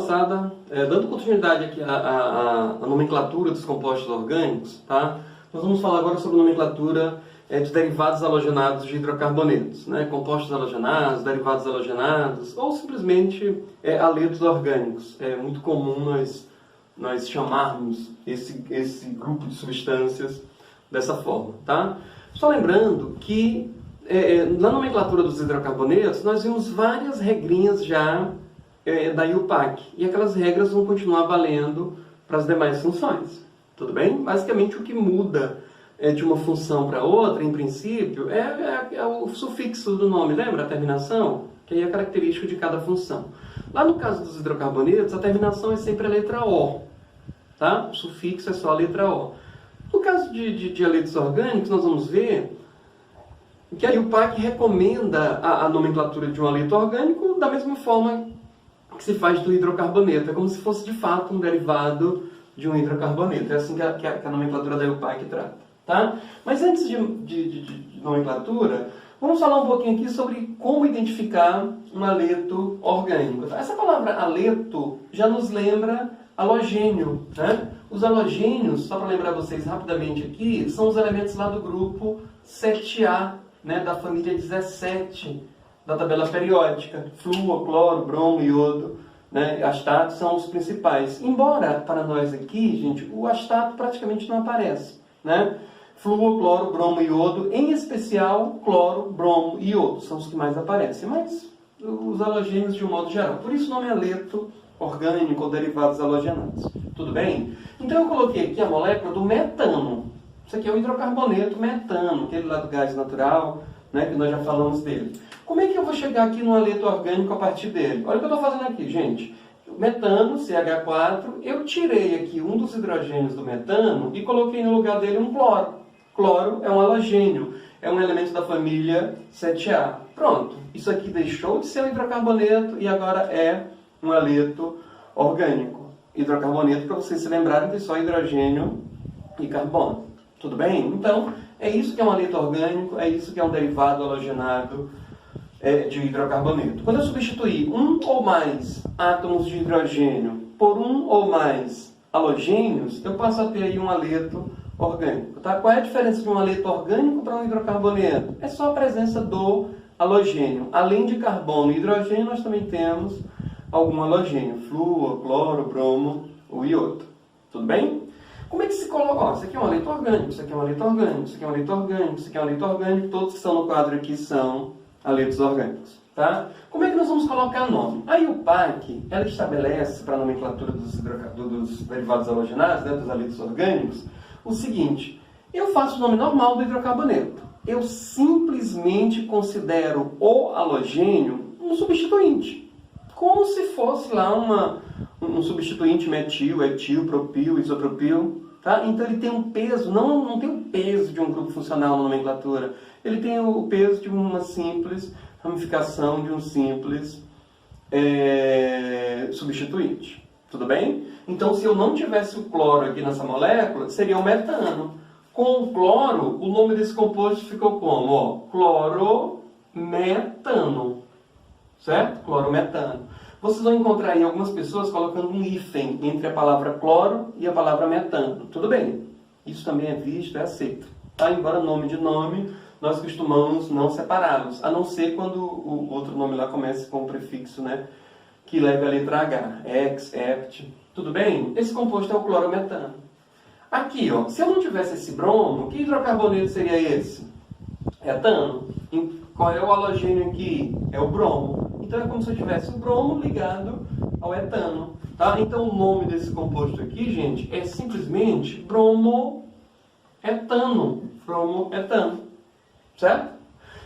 passada, dando continuidade aqui à nomenclatura dos compostos orgânicos, tá? Nós vamos falar agora sobre a nomenclatura de derivados halogenados de hidrocarbonetos, né? Compostos halogenados, derivados halogenados, ou simplesmente aletos orgânicos. É muito comum nós chamarmos esse grupo de substâncias dessa forma, tá? Só lembrando que na nomenclatura dos hidrocarbonetos nós vimos várias regrinhas já da IUPAC, e aquelas regras vão continuar valendo para as demais funções, tudo bem? Basicamente o que muda de uma função para outra, em princípio, é o sufixo do nome, lembra? A terminação, que aí é característico de cada função. Lá no caso dos hidrocarbonetos, a terminação é sempre a letra O, tá? O sufixo é só a letra O. No caso de aletos orgânicos, nós vamos ver que a IUPAC recomenda a nomenclatura de um aleto orgânico da mesma forma que se faz do hidrocarboneto. É como se fosse, de fato, um derivado de um hidrocarboneto. É assim que a nomenclatura da IUPAC trata, tá? Mas antes de nomenclatura, vamos falar um pouquinho aqui sobre como identificar um aleto orgânico. Essa palavra aleto já nos lembra halogênio, né? Os halogênios, só para lembrar vocês rapidamente aqui, são os elementos lá do grupo 7A, né, da família 17 da tabela periódica. Flúor, cloro, bromo, iodo, né, astato são os principais. Embora, para nós aqui, gente, o astato praticamente não aparece, né? Flúor, cloro, bromo e iodo, em especial cloro, bromo e iodo, são os que mais aparecem, mas os halogênios de um modo geral. Por isso o nome é aleto orgânico ou derivados halogenados. Tudo bem? Então eu coloquei aqui a molécula do metano. Isso aqui é o hidrocarboneto metano, aquele lá do gás natural, né, que nós já falamos dele. Como é que eu vou chegar aqui no aleto orgânico a partir dele? Olha o que eu estou fazendo aqui, gente. O metano, CH4, eu tirei aqui um dos hidrogênios do metano e coloquei no lugar dele um cloro. Cloro é um halogênio, é um elemento da família 7A. Pronto, isso aqui deixou de ser um hidrocarboneto e agora é um aleto orgânico. Hidrocarboneto, para vocês se lembrarem, tem só hidrogênio e carbono. Tudo bem? Então, é isso que é um aleto orgânico, é isso que é um derivado halogenado de hidrocarboneto. Quando eu substituir um ou mais átomos de hidrogênio por um ou mais halogênios, eu passo a ter aí um aleto orgânico. Tá? Qual é a diferença de um aleto orgânico para um hidrocarboneto? É só a presença do halogênio. Além de carbono e hidrogênio, nós também temos algum halogênio. Flúor, cloro, bromo ou iodo. Tudo bem? Como é que se coloca? Ó, isso aqui é um aleto orgânico, isso aqui é um aleto orgânico, isso aqui é um aleto orgânico, isso aqui é um aleto orgânico. Todos que estão no quadro aqui são aletos orgânicos. Tá? Como é que nós vamos colocar nome? A IUPAC, ela estabelece para a nomenclatura dos derivados halogenados, né, dos aletos orgânicos, o seguinte: eu faço o nome normal do hidrocarboneto. Eu simplesmente considero o halogênio um substituinte. Como se fosse lá um substituinte metil, etil, propil, isopropil. Tá? Então ele tem um peso, não tem o peso de um grupo funcional na nomenclatura. Ele tem o peso de uma simples ramificação, de um simples substituinte. Tudo bem? Então, se eu não tivesse o cloro aqui nessa molécula, seria o metano. Com o cloro, o nome desse composto ficou como? Ó, clorometano. Certo? Clorometano. Vocês vão encontrar aí algumas pessoas colocando um hífen entre a palavra cloro e a palavra metano. Tudo bem. Isso também é visto, é aceito. Tá? Embora nome de nome, nós costumamos não separá-los, a não ser quando o outro nome lá comece com o prefixo, né, que leve a letra H. Ex, ept. Tudo bem? Esse composto é o clorometano. Aqui, ó, se eu não tivesse esse bromo, que hidrocarboneto seria esse? Etano. Qual é o halogênio aqui? É o bromo. Então é como se eu tivesse o bromo ligado ao etano. Tá? Então o nome desse composto aqui, gente, é simplesmente bromoetano. Bromoetano. Certo?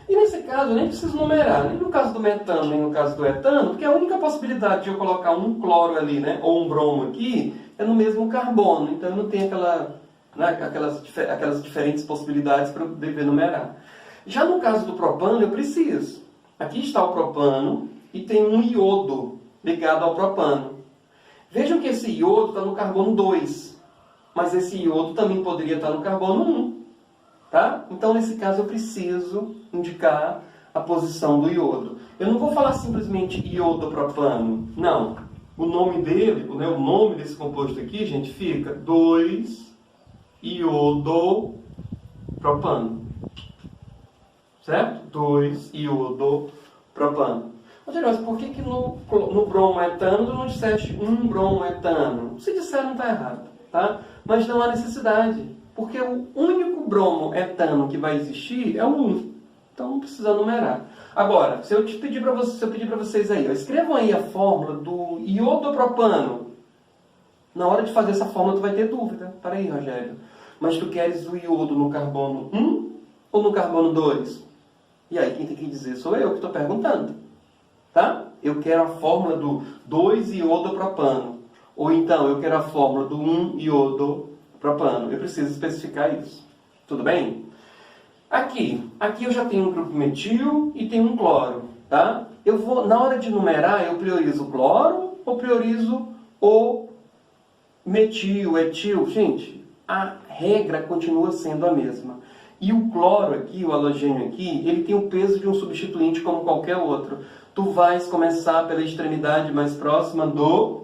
E nesse caso eu nem preciso numerar, nem no caso do metano, nem no caso do etano, porque a única possibilidade de eu colocar um cloro ali, né, ou um bromo aqui, é no mesmo carbono. Então eu não tenho aquelas diferentes possibilidades para eu dever numerar. Já no caso do propano, eu preciso. Aqui está o propano e tem um iodo ligado ao propano. Vejam que esse iodo está no carbono 2, mas esse iodo também poderia estar no carbono 1. Tá? Então, nesse caso, eu preciso indicar a posição do iodo. Eu não vou falar simplesmente iodo propano. Não. o nome dele, né, o nome desse composto aqui, gente, fica 2-iodopropano. Certo? 2-iodopropano. Mas por que no bromoetano tu não disseste um bromoetano? Se disser, não está errado, tá? Mas não há necessidade, porque o único bromoetano que vai existir é o 1. Então não precisa numerar. Agora, se eu pedir para vocês aí, ó, escrevam aí a fórmula do iodopropano. Na hora de fazer essa fórmula tu vai ter dúvida. Para aí, Rogério. Mas tu queres o iodo no carbono 1 ou no carbono 2? E aí quem tem que dizer sou eu que estou perguntando. Tá? Eu quero a fórmula do 2-iodopropano. Ou então eu quero a fórmula do 1-iodopropano. Eu preciso especificar isso. Tudo bem? Aqui eu já tenho um grupo metil e tenho um cloro. Tá? Na hora de numerar, eu priorizo o cloro ou priorizo o metil, etil? Gente, a regra continua sendo a mesma. E o cloro aqui, o halogênio aqui, ele tem o peso de um substituinte como qualquer outro. Tu vais começar pela extremidade mais próxima do...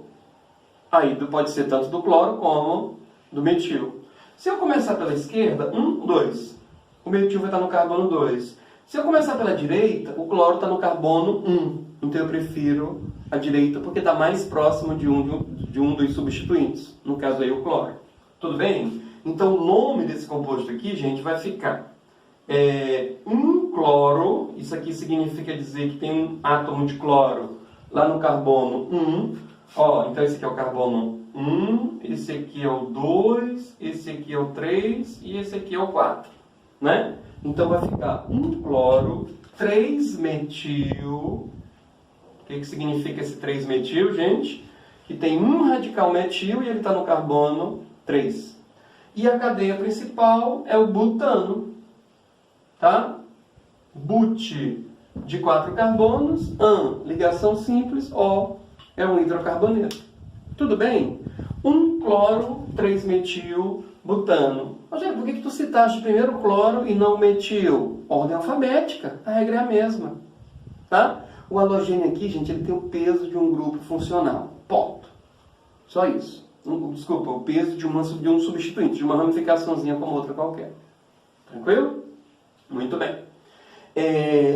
Aí pode ser tanto do cloro como do metil. Se eu começar pela esquerda, 1, 2. O metil vai estar no carbono 2. Se eu começar pela direita, o cloro está no carbono 1. Então eu prefiro a direita porque está mais próximo de um dos substituintes. No caso aí o cloro. Tudo bem? Então o nome desse composto aqui, gente, vai ficar um cloro. Isso aqui significa dizer que tem um átomo de cloro lá no carbono 1. Ó, então esse aqui é o carbono 1, esse aqui é o 2, esse aqui é o 3 e esse aqui é o 4. Né? Então vai ficar um cloro, 3-metil. O que significa esse 3-metil, gente? Que tem um radical metil e ele está no carbono 3. E a cadeia principal é o butano. Tá? But de 4 carbonos, ligação simples, O é um hidrocarboneto. Tudo bem? Um cloro, 3-metil, butano. Rogério, por que tu citaste primeiro o cloro e não o metil? Ordem alfabética, a regra é a mesma. Tá? O halogênio aqui, gente, ele tem o peso de um grupo funcional. Ponto. Só isso. Desculpa, o peso de um substituinte, de uma ramificaçãozinha como outra qualquer. Tranquilo? Muito bem.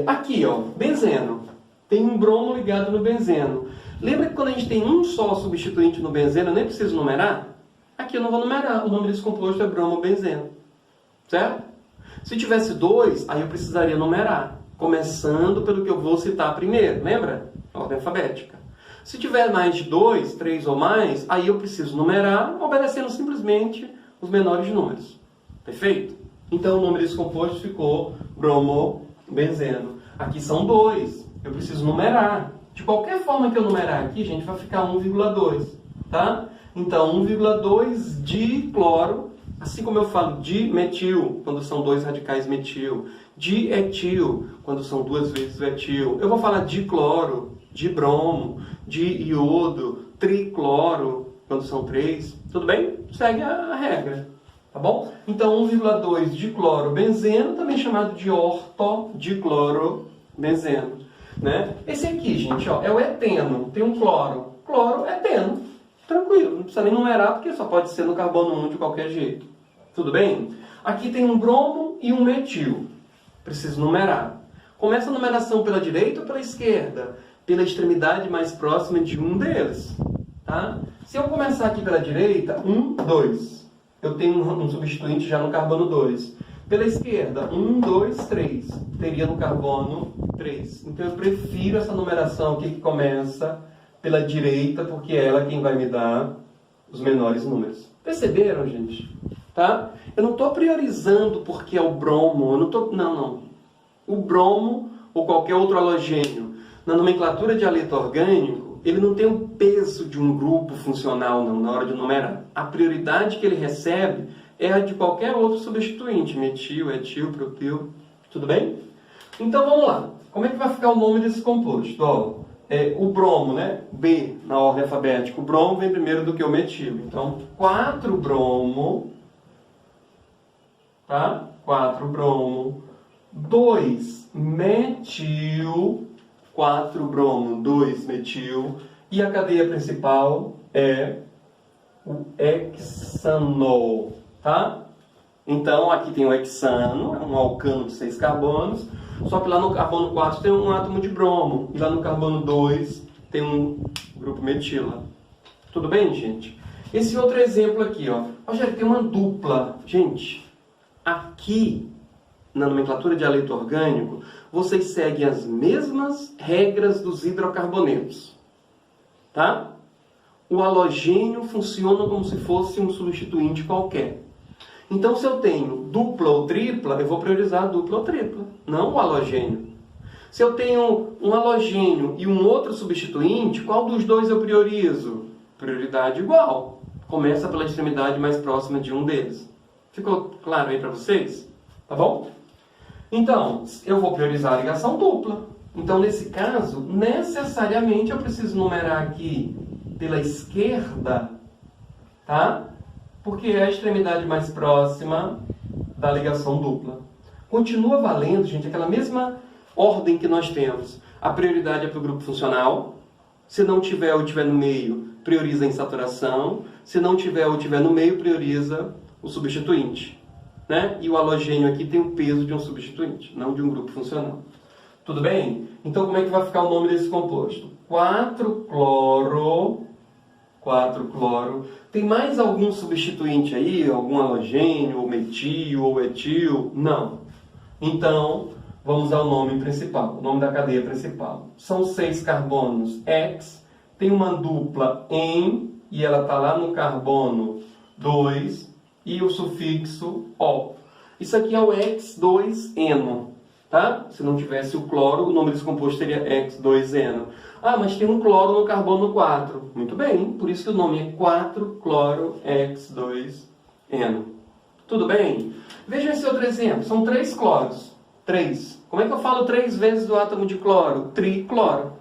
Aqui, ó, benzeno. Tem um bromo ligado no benzeno. Lembra que quando a gente tem um só substituinte no benzeno, eu nem preciso numerar? Aqui eu não vou numerar. O nome desse composto é bromobenzeno. Certo? Se tivesse 2, aí eu precisaria numerar. Começando pelo que eu vou citar primeiro. Lembra? Ordem alfabética. Se tiver mais de 2, 3 ou mais, aí eu preciso numerar, obedecendo simplesmente os menores números. Perfeito? Então o nome desse composto ficou bromobenzeno. Aqui são 2. Eu preciso numerar. De qualquer forma que eu numerar aqui, gente, vai ficar 1,2. Tá? Então 1,2 de cloro, assim como eu falo de metil, quando são 2 radicais metil, de etil, quando são 2 vezes o etil. Eu vou falar de cloro, de bromo, de iodo, tricloro, quando são 3. Tudo bem? Segue a regra. Tá bom? Então 1,2 de clorobenzeno, também chamado de ortodiclorobenzeno. Né? Esse aqui, gente, ó, é o eteno. Tem um cloro. Cloro, eteno. Tranquilo, não precisa nem numerar, porque só pode ser no carbono 1 de qualquer jeito. Tudo bem? Aqui tem um bromo e um metil. Preciso numerar. Começa a numeração pela direita ou pela esquerda? Pela extremidade mais próxima de um deles. Tá? Se eu começar aqui pela direita, 1, 2. Eu tenho um substituinte já no carbono 2. Pela esquerda, 1, 2, 3. Teria no carbono 3. Então eu prefiro essa numeração aqui que começa pela direita, porque é ela quem vai me dar os menores números. Perceberam, gente? Tá? Eu não estou priorizando porque é o bromo. Eu não tô... Não. O bromo ou qualquer outro halogênio, na nomenclatura de haleto orgânico, ele não tem o peso de um grupo funcional não, na hora de numerar. A prioridade que ele recebe é a de qualquer outro substituinte, metil, etil, propil. Tudo bem? Então vamos lá. Como é que vai ficar o nome desse composto? Ó, o bromo, né? B na ordem alfabética. O bromo vem primeiro do que o metil. Então, 4-bromo, tá? 4-bromo, 2-metil, 4-bromo, 2-metil. E a cadeia principal é o hexano, tá? Então, aqui tem o hexano, é um alcano de 6 carbonos, só que lá no carbono 4 tem um átomo de bromo, e lá no carbono 2 tem um grupo metila. Tudo bem, gente? Esse outro exemplo aqui, ó. Rogério, tem uma dupla. Gente, aqui, na nomenclatura de haleto orgânico, vocês seguem as mesmas regras dos hidrocarbonetos, tá? O halogênio funciona como se fosse um substituinte qualquer. Então, se eu tenho dupla ou tripla, eu vou priorizar a dupla ou tripla, não o halogênio. Se eu tenho um halogênio e um outro substituinte, qual dos dois eu priorizo? Prioridade igual. Começa pela extremidade mais próxima de um deles. Ficou claro aí para vocês? Tá bom? Então, eu vou priorizar a ligação dupla. Então, nesse caso, necessariamente eu preciso numerar aqui pela esquerda, tá? Porque é a extremidade mais próxima da ligação dupla. Continua valendo, gente, aquela mesma ordem que nós temos. A prioridade é para o grupo funcional. Se não tiver ou tiver no meio, prioriza a insaturação. Se não tiver ou tiver no meio, prioriza o substituinte, né? E o halogênio aqui tem o peso de um substituinte, não de um grupo funcional. Tudo bem? Então, como é que vai ficar o nome desse composto? 4-cloro. Tem mais algum substituinte aí? Algum halogênio, ou metil, ou etil? Não. Então, vamos usar o nome principal, o nome da cadeia principal. São 6 carbonos X, tem uma dupla em, e ela está lá no carbono 2, e o sufixo O. Isso aqui é o X2-eno, tá? Se não tivesse o cloro, o nome desse composto seria X2-eno. Ah, mas tem um cloro no carbono 4. Muito bem, por isso que o nome é 4-cloro-X2-eno. Tudo bem? Vejam esse outro exemplo. São 3 cloros. 3. Como é que eu falo 3 vezes do átomo de cloro? Tricloro.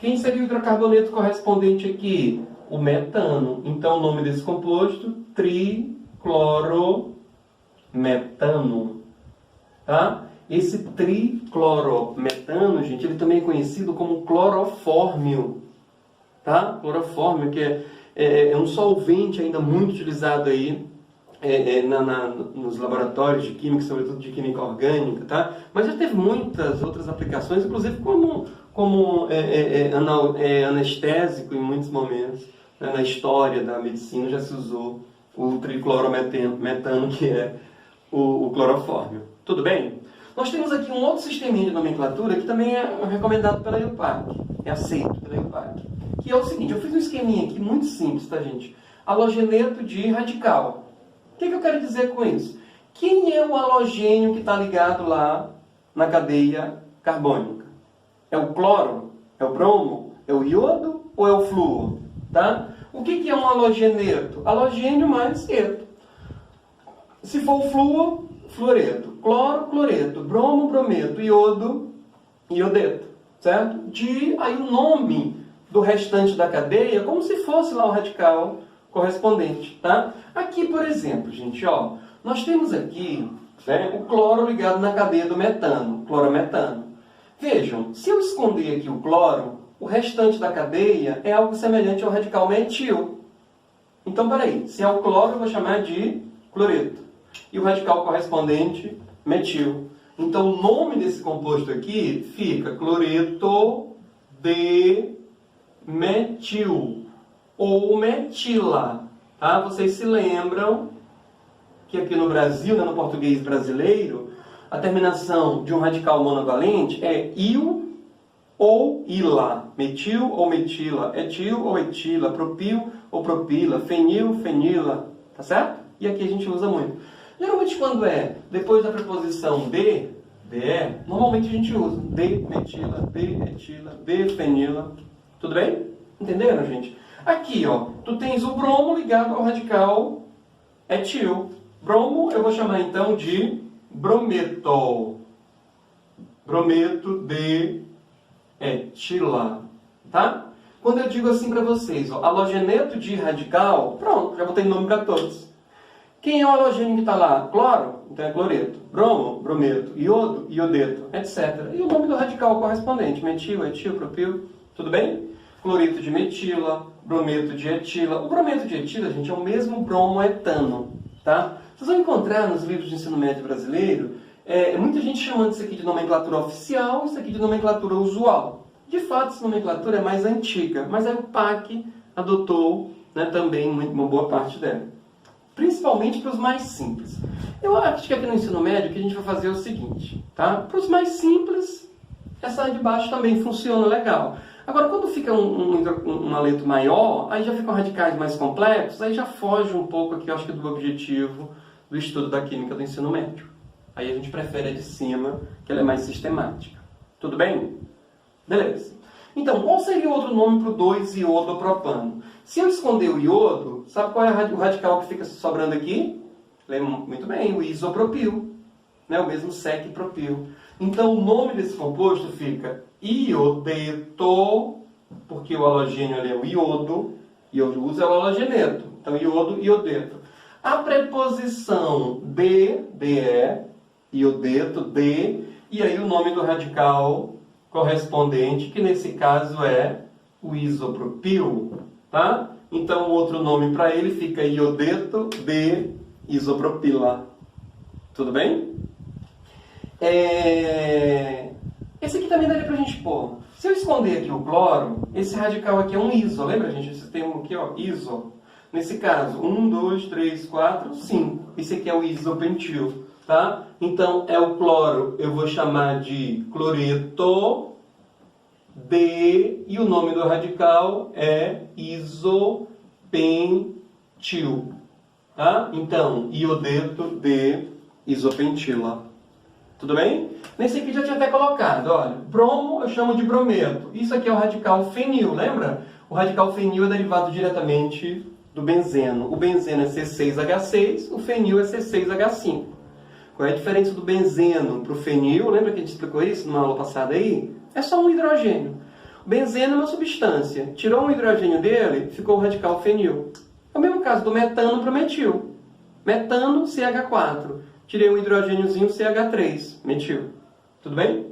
Quem seria o hidrocarboneto correspondente aqui? O metano. Então, o nome desse composto, triclorometano. Tá? Esse triclorometano, gente, ele também é conhecido como clorofórmio. Tá? Clorofórmio, que é um solvente ainda muito utilizado aí nos laboratórios de química, sobretudo de química orgânica, tá? Mas já teve muitas outras aplicações, inclusive como anestésico em muitos momentos, né? Na história da medicina já se usou o triclorometano, que é o clorofórmio. Tudo bem? Nós temos aqui um outro sisteminha de nomenclatura que também é recomendado pela IUPAC, é aceito pela IUPAC, que é o seguinte: eu fiz um esqueminha aqui muito simples, tá, gente? Halogeneto de radical. O que eu quero dizer com isso? Quem é o halogênio que está ligado lá na cadeia carbônica? É o cloro? É o bromo? É o iodo ou é o flúor? Tá? O que é um halogeneto? Halogênio mais eto. Se for o flúor, fluoreto. Cloro, cloreto. Bromo, brometo. Iodo, iodeto. Certo? Aí o nome do restante da cadeia como se fosse lá o radical correspondente, tá? Aqui, por exemplo, gente, ó, nós temos aqui, né, o cloro ligado na cadeia do metano, clorometano. Vejam, se eu esconder aqui o cloro, o restante da cadeia é algo semelhante ao radical metil. Então, peraí, se é o cloro, eu vou chamar de cloreto. E o radical correspondente, metil. Então, o nome desse composto aqui fica cloreto de metil. Ou metila, tá? Vocês se lembram que aqui no Brasil, né, no português brasileiro, a terminação de um radical monovalente é il ou ila, metil ou metila, etil ou etila, propil ou propila, fenil, fenila, tá certo? E aqui a gente usa muito. Geralmente quando é depois da preposição de, normalmente a gente usa de metila, de etila, de fenila, tudo bem? Entenderam, gente? Aqui, ó, tu tens o bromo ligado ao radical etil. Bromo eu vou chamar então de brometo. Brometo de etila, tá? Quando eu digo assim para vocês, ó, halogeneto de radical, pronto, já botei nome para todos. Quem é o halogênio que está lá? Cloro? Então é cloreto. Bromo? Brometo. Iodo? Iodeto, etc. E o nome do radical correspondente? Metil, etil, propil, tudo bem? cloreto de metila, brometo de etila. O brometo de etila, gente, é o mesmo bromoetano, tá? Vocês vão encontrar nos livros de ensino médio brasileiro muita gente chamando isso aqui de nomenclatura oficial, isso aqui de nomenclatura usual. De fato, essa nomenclatura é mais antiga, mas aí o PAC adotou, né, também uma boa parte dela. Principalmente para os mais simples. Eu acho que aqui no ensino médio o que a gente vai fazer é o seguinte, tá? Para os mais simples, essa de baixo também funciona legal. Agora, quando fica um aleto maior, aí já ficam radicais mais complexos, aí já foge um pouco aqui, eu acho que do objetivo do estudo da química do ensino médio. Aí a gente prefere a de cima, que ela é mais sistemática. Tudo bem? Beleza. Então, qual seria outro nome para o 2-iodopropano? Se eu esconder o iodo, sabe qual é o radical que fica sobrando aqui? Lembra muito bem, o isopropil, né? O mesmo sec-propil. Então, o nome desse composto fica iodeto, porque o halogênio ali é o iodo, e eu uso o halogeneto. Então, iodo, iodeto. A preposição de, iodeto, de, e aí o nome do radical correspondente, que nesse caso é o isopropil, tá? Então, o outro nome para ele fica iodeto de isopropila. Tudo bem? Esse aqui também daria para a gente pôr. Se eu esconder aqui o cloro, esse radical aqui é um iso. Lembra, gente? Esse termo aqui, ó, iso. Nesse caso, 1, 2, 3, 4, 5. Esse aqui é o isopentil, tá? Então, é o cloro, eu vou chamar de cloreto de, e o nome do radical é isopentil, tá? Então, iodeto de isopentila. Tudo bem? Nesse aqui já tinha até colocado, olha, bromo eu chamo de brometo. Isso aqui é o radical fenil, lembra? O radical fenil é derivado diretamente do benzeno. O benzeno é C6H6, o fenil é C6H5. Qual é a diferença do benzeno para o fenil? Lembra que a gente explicou isso numa aula passada aí? É só um hidrogênio. O benzeno é uma substância. Tirou um hidrogênio dele, ficou o radical fenil. É o mesmo caso do metano para o metil. Metano, CH4. Tirei um hidrogêniozinho, CH3, metil. Tudo bem?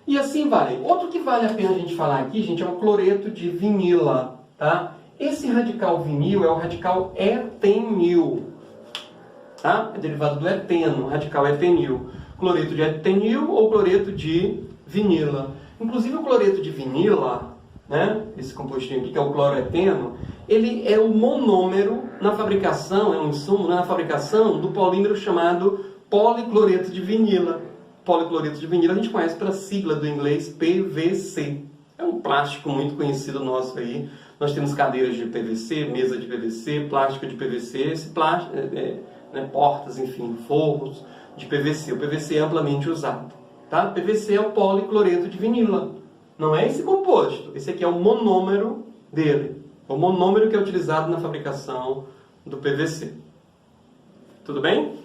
E assim vai. Outro que vale a pena a gente falar aqui, gente, é o cloreto de vinila, tá? Esse radical vinil é o radical etenil, tá? É derivado do eteno, radical etenil. Cloreto de etenil ou cloreto de vinila. Inclusive o cloreto de vinila, né? Esse compostinho aqui, que é o cloroeteno, ele é o monômero na fabricação, é um insumo, né, na fabricação do polímero chamado policloreto de vinila. Policloreto de vinila a gente conhece pela sigla do inglês PVC. É um plástico muito conhecido nosso aí. Nós temos cadeiras de PVC, mesa de PVC, plástico de PVC, esse plástico, né, portas, enfim, forros de PVC. O PVC é amplamente usado. Tá? PVC é o policloreto de vinila. Não é esse composto. Esse aqui é o monômero dele. O monômero que é utilizado na fabricação do PVC. Tudo bem?